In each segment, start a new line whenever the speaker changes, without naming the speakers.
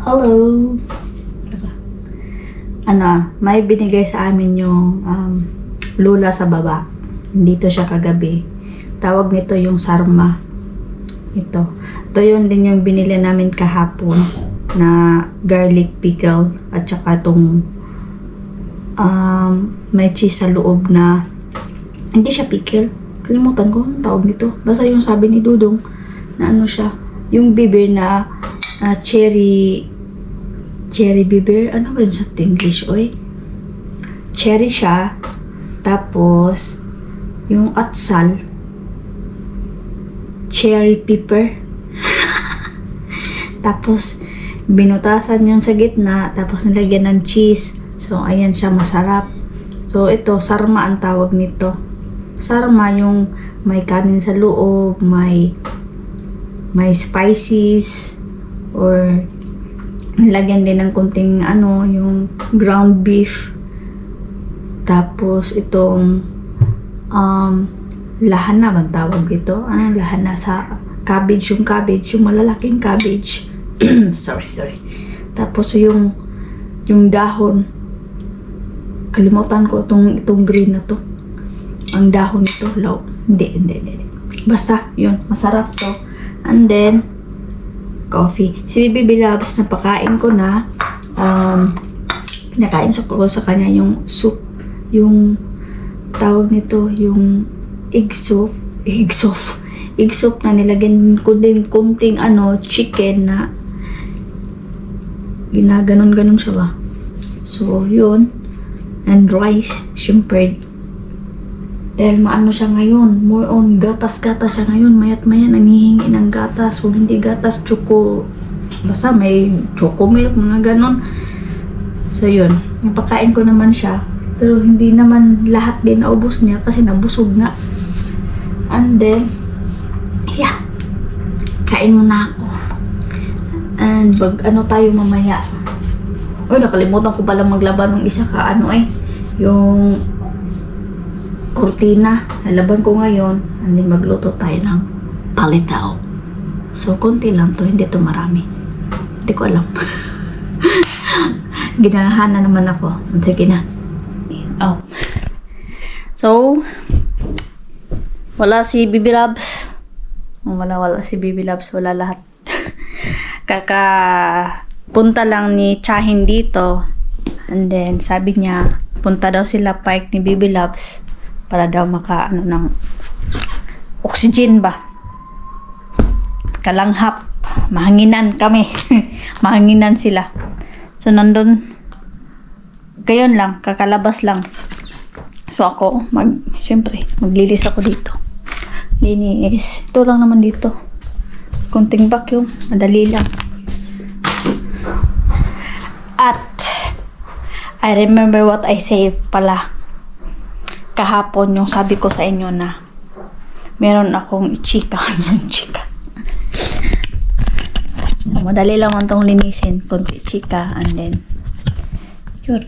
Hello! May binigay sa amin yung lula sa baba. Dito siya kagabi. Tawag nito yung sarma. Ito yun din yung binili namin kahapon na garlic pickle at saka itong may cheese sa loob na hindi siya pickle. Kalimutan ko ang tawag nito. Basta yung sabi ni Dudong na ano siya, yung bibir na cherry bibir. Ano ba yun sa English, oy? Cherry siya. Tapos yung atsal, cherry pepper. Tapos binutasan yung sa gitna, tapos nilagyan ng cheese. So ayan siya, masarap. So ito, sarma ang tawag nito. Sarma yung may kanin sa loob, may spices, or nilagyan din ng konting yung ground beef. Tapos itong lahana bang tawag ito? Lahana sa cabbage, yung malalaking cabbage. sorry. Tapos yung dahon, kalimutan ko itong green na to. Ang dahon nito, hindi. Basta yun, masarap to. And then coffee. Si Bibi Labs, napakain ko na. Pinakain ko sa kanya yung soup. Yung tawag nito, yung egg soup na nilagyan ko din kunting chicken na ginaganon-ganon siya ba. So yun, and rice, syempre dahil maano siya ngayon, more on gatas-gatas siya ngayon, mayat-maya nanghihingi ng gatas. Kung hindi gatas, choco, basta may choco milk, mga ganon. So yun, napakain ko naman siya, pero hindi naman lahat din naubos niya kasi nabusog nga. And then kain muna ako. And tayo mamaya. Nakalimutan ko pala maglaba ng isa ka yung kurtina. Nalaban ko ngayon. And then magluto tayo ng palitaw. So konti lang to, hindi to marami. Hindi ko alam. Ginahan na naman ako. Sige na. So wala si Bibi Labs. Wala si Bibi Labs. Wala lahat. Punta lang ni Chahin dito. And then sabi niya, punta daw sila park ni Bibi Labs para daw ng oxygen ba. Kalanghap. Mahanginan kami. Mahanginan sila. So nandun, gayon lang, kakalabas lang. So ako, syempre, maglilis ako dito. Linis. Ito lang naman dito. Konting vacuum. Madali lang. At, I remember what I say pala. Kahapon, yung sabi ko sa inyo na meron akong chika. Madali lang itong linisin. Konti chika. And then, yun.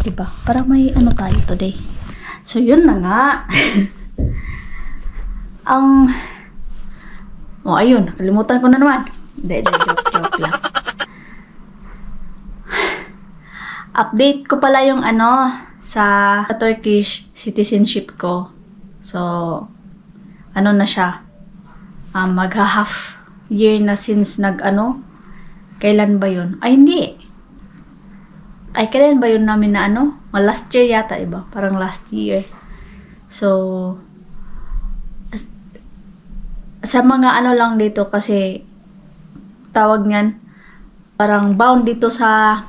Diba? Para may tayo today. So, yun na nga. Ayun. Kalimutan ko na naman. Joke lang. Update ko pala yung sa Turkish citizenship ko. So, na siya. Magha-half year na since kailan ba yun? Hindi. Kailan ba yun namin na last year yata, iba? Parang last year. So, sa mga lang dito kasi, tawag niyan, parang bound dito sa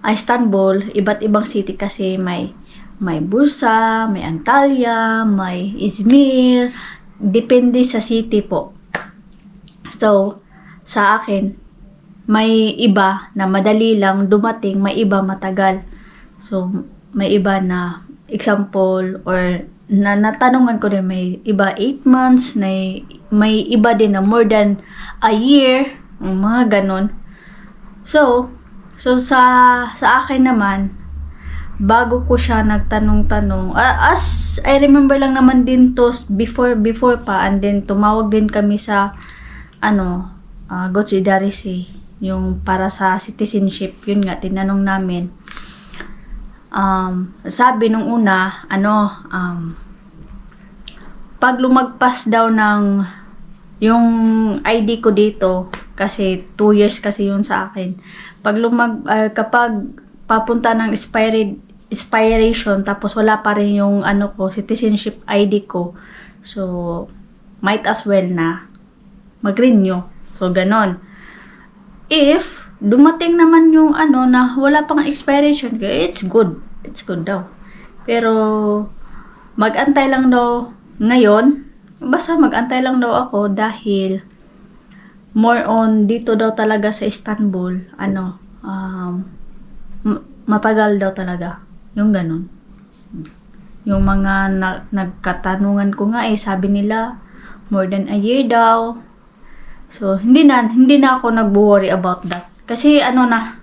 Istanbul, iba't ibang city kasi may Bursa, may Antalya, may Izmir, depende sa city po. So, sa akin, may iba na madali lang dumating, may iba matagal. So, may iba na example or natanungan ko din, may iba 8 months, may iba din na more than a year, mga ganon. So sa akin naman, bago ko siya nagtanong-tanong, as I remember lang naman din to before pa, and then tumawag din kami sa Gochi Darisi yung para sa citizenship, yun nga, tinanong namin. Sabi nung una, pag lumagpas daw ng yung ID ko dito, kasi 2 years kasi yun sa akin. Kapag papunta ng expiration, tapos wala pa rin yung citizenship ID ko, so might as well na mag-renew. So, ganon. If dumating naman yung na wala pang expiration, it's good. It's good daw. Pero, mag-antay lang daw ngayon. Basta mag-antay lang daw ako dahil more on dito daw talaga sa Istanbul, matagal daw talaga. Yung ganon. Yung mga nagkatanungan ko nga sabi nila, more than a year daw. So, hindi na ako nag-worry about that. Kasi, alams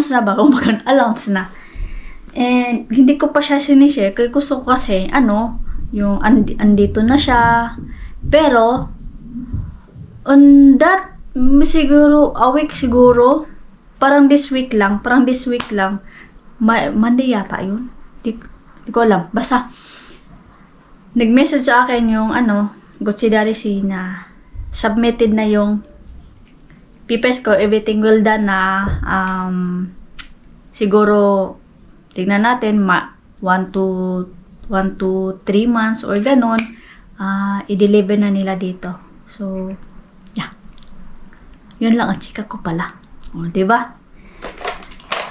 na ba? Alams na. And, hindi ko pa siya sinishare. Kaya gusto ko kasi, yung andito na siya. Pero, on that, siguro, a week siguro, parang this week lang. Monday yata yun. Di ko alam. Basta, nag-message sa akin yung, Gucci Darisi na submitted na yung papers ko, everything well done na. Siguro, tingnan natin, 1 to 3 months or ganon, i-deliver na nila dito. So, yeah. Yun lang ang chika ko pala. O, diba?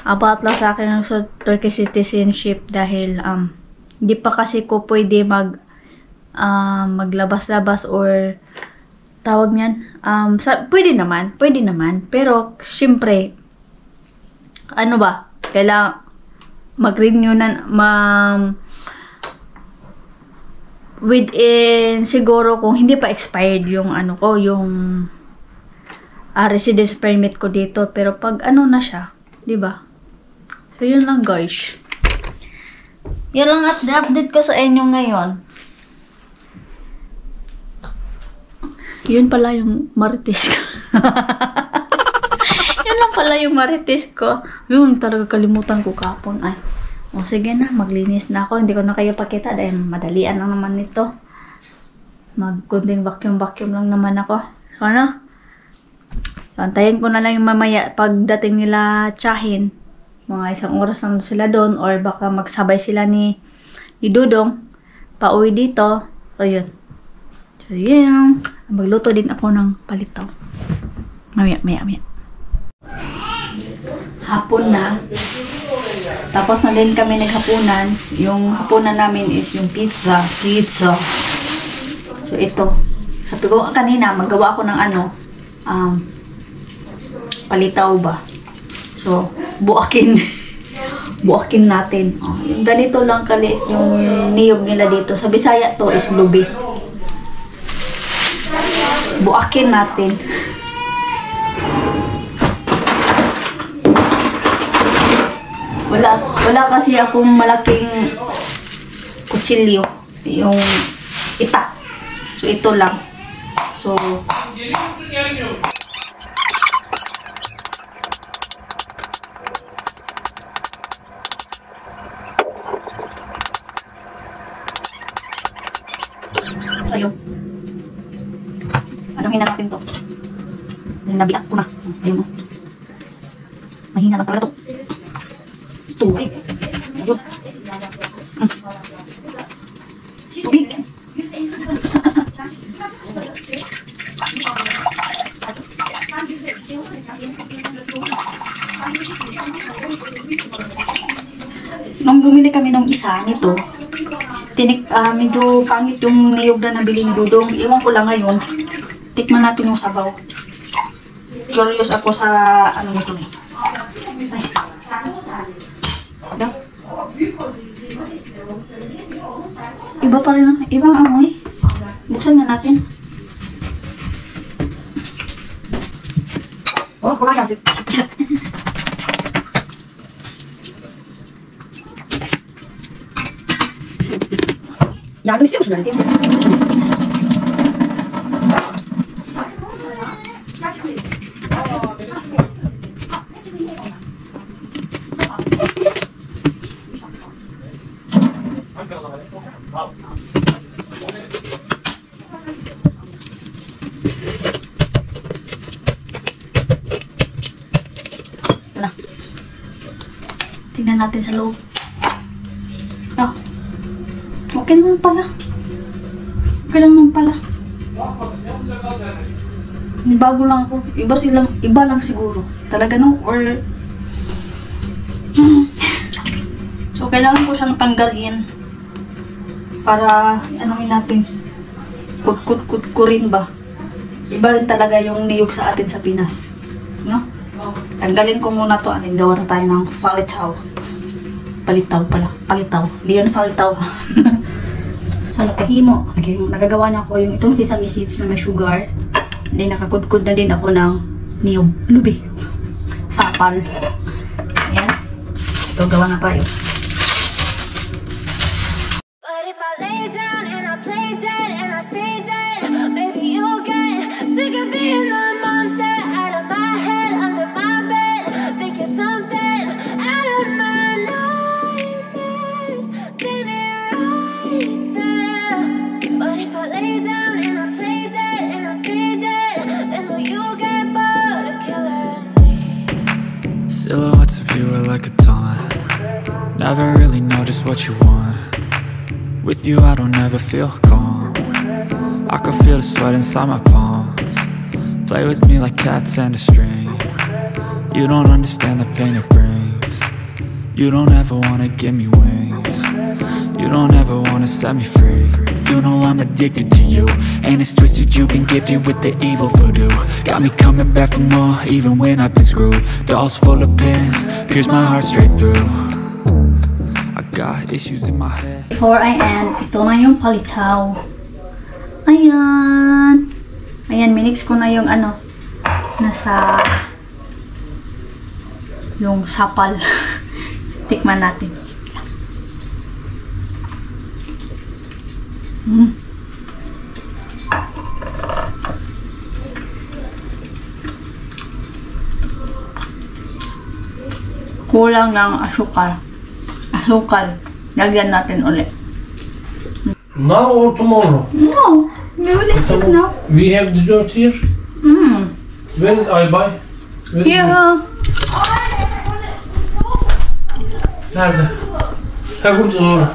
About lang sa akin ng Turkish citizenship dahil, hindi pa kasi ko pwede maglabas-labas or tawag niyan. Pwede naman. Pero, syempre, kailangan mag-renew na, within, siguro, kung hindi pa expired yung yung residence permit ko dito. Pero, pag na siya, diba? So, yun lang, guys. Yun lang update ko sa inyo ngayon. Yun pala yung marites ko. Yun lang pala yung marites ko. Yun, talaga kalimutan ko kapon. Ay, sige na, maglinis na ako. Hindi ko na kayo pakita dahil madalian lang naman nito. Magkunting vacuum lang naman ako. Antayin ko na lang yung mamaya pagdating nila tsahin. Mga 1 oras lang sila doon or baka magsabay sila ni Dudong pauwi dito. O yun. So, yun. Magluto din ako ng palitaw. Maya. Hapon na. Tapos na din kami naghapunan. Yung hapunan namin is yung pizza. So, ito. Sabi ko kanina, maggawa ako ng palitaw ba. So, buakin natin. Yung ganito lang kaliit yung niyog nila dito. Sa Bisaya to is lubi. Buakin natin. Wala kasi akong malaking kutsilyo. Yung itak. So, ito lang. So, ayun. Anong hina natin to? Dahil nabiak ko na. Ayun mo. Mahina lang pala to. Tubig. Ayun. Tubig. Nung bumili kami ng isa nito, medyo pangit yung niyog na nabili ni Dudong. Iwan ko lang ngayon. Tikman natin yung sabaw. Curious ako sa nito eh. Ay. Iba pa rin. Iba ang amoy. Buksan nga natin. Oh, kumaya. Yardım istiyor musun öyle? tingnan natin sa loob. Oh. Okay naman pala. Okay naman pala. Bago lang ako. Iba lang siguro. Talaga no? Or so, kailangan ko siyang tanggalin para anuhin natin. Kut-kut-kut-kurin ba? Iba rin talaga yung niyog sa atin sa Pinas. No? Tanggalin ko muna to. Anin, gawa na tayo ng palitaw. Palitaw pala. Palitaw. Hindi yun palitaw. So, nakahimo. Nagagawa na ako yung itong sesame seeds na may sugar. Then, nakakudkod na din ako ng niyog. Lubi. Sapal. Ayan. Ito, gawa na tayo.
But if I lay down and I play dead and I stay dead, maybe you'll get sick of being the monster out of my head, under my bed. Think you're something out of my nightmares, standing right there. But if I lay down and I play dead and I stay dead, then will you get bored of killing me?
Silhouettes of you are like a taunt. Never really know just what you want. With you I don't ever feel calm. I can feel the sweat inside my palms. Play with me like cats and a string. You don't understand the pain it brings. You don't ever wanna give me wings. You don't ever wanna set me free. You know I'm addicted to you, and it's twisted, you've been gifted with the evil voodoo. Got me coming back for more, even when I've been screwed. Dolls full of pins, pierce my heart straight through. I got issues in my head.
Before I end, ito na yung palitaw. Ayan. Ayan, minix ko na yung ano, nasa yung sapal. Tikman natin. Kulang ng asukal. Lagyan natin ulit.
Now or tomorrow?
No, we will eat this now.
We have dessert here. Where is Aybay?
Yeah.
Nerede? Ha burada doğru.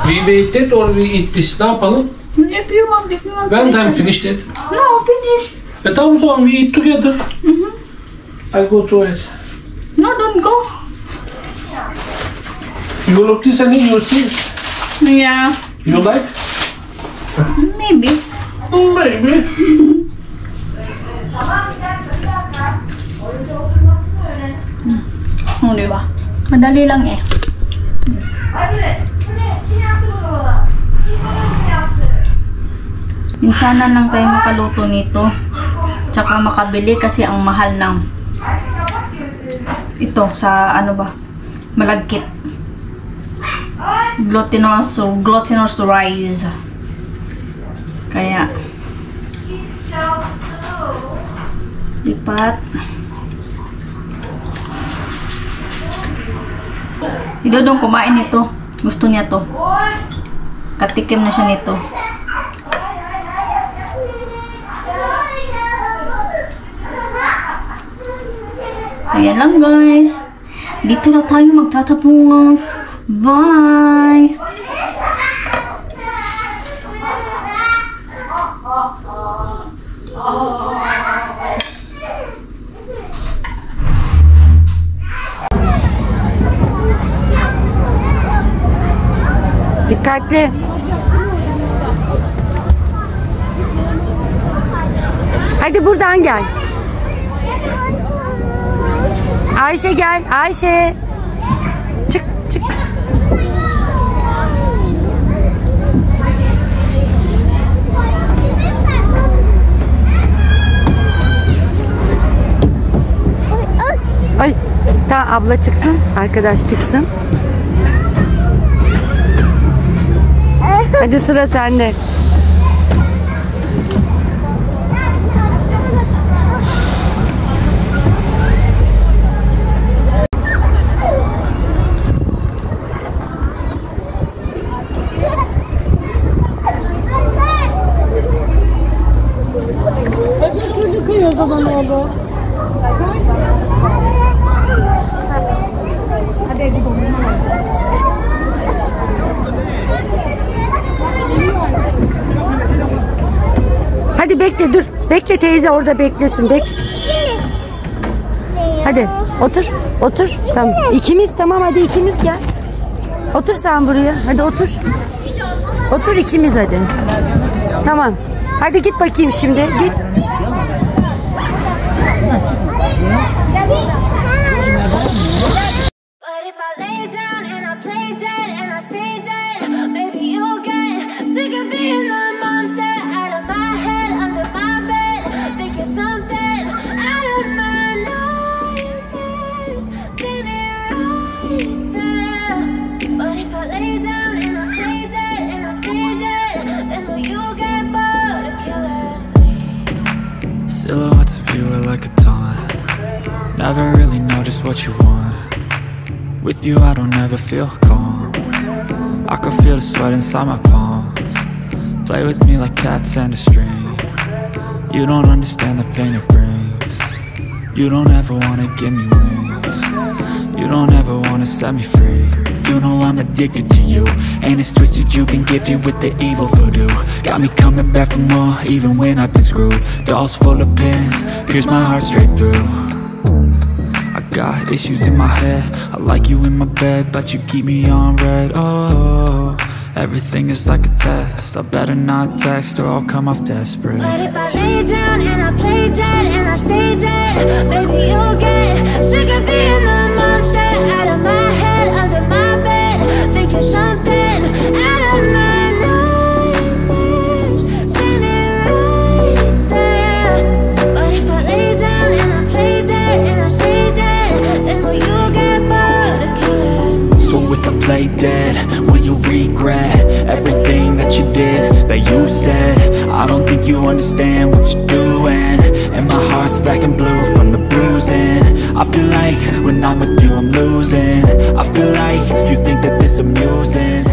We wait it or we eat this. Ne yapalım?
If you want.
When time finished it?
No, finish.
Tamam o zaman we eat together. I go to it.
No, don't go.
You look this and you see.
Yeah,
You like?
maybe.
Maybe.
Diba? Madali lang eh. Minsanan lang tayo makaluto nito. Tsaka makabili kasi ang mahal ng ito sa ano ba? Malagkit. Glutinous rice. Kaya lipat. Idodong kumain nito. Gusto niya to. Katikim na siya nito. So, yan lang guys. Dito na tayo magtatapos. Bye!
Dikkatli. Hadi buradan gel. Ayşe gel. Ayşe. Çık çık. Ay. Tamam abla çıksın. Arkadaş çıksın. Hadi sıra sende. O zaman oldu. Hadi. bekle dur. Bekle teyze orada beklesin. Hadi otur. Otur. Tamam. İkimiz tamam hadi ikimiz gel. Otur sen buraya. Hadi otur. Otur ikimiz hadi. Tamam. Hadi git bakayım şimdi. Git.
But if I lay down and I play dead and I stay dead, maybe you'll get sick of being the monster out of my head, under my bed. Think you're something out of my nightmares, standing right there. But if I lay down and I play dead and I stay dead, then will you get bored of killing me?
Silhouettes of you are like a taunt. Never really know just what you want. With you I don't ever feel calm. I can feel the sweat inside my palms. Play with me like cats and a string. You don't understand the pain it brings. You don't ever wanna give me wings. You don't ever wanna set me free. You know I'm addicted to you, and it's twisted, you've been gifted with the evil voodoo. Got me coming back for more, even when I've been screwed. Dolls full of pins, pierce my heart straight through. I got issues in my head, I like you in my bed, but you keep me on red. Oh, everything is like a test, I better not text or I'll come off desperate.
But if I lay down and I play dead and I stay dead, maybe you'll get sick of being the monster out of my head, under my bed. Think you're something out of my nightmares, standing right there. But if I lay down and I play dead and I stay dead, then will you get bored of killing me?
So if I play dead, will you regret everything that you did, that you said? I don't think you understand what you're doing, and my heart's black and blue from the bruising. I feel like when I'm with you I'm losing. I feel like you think that this amusing.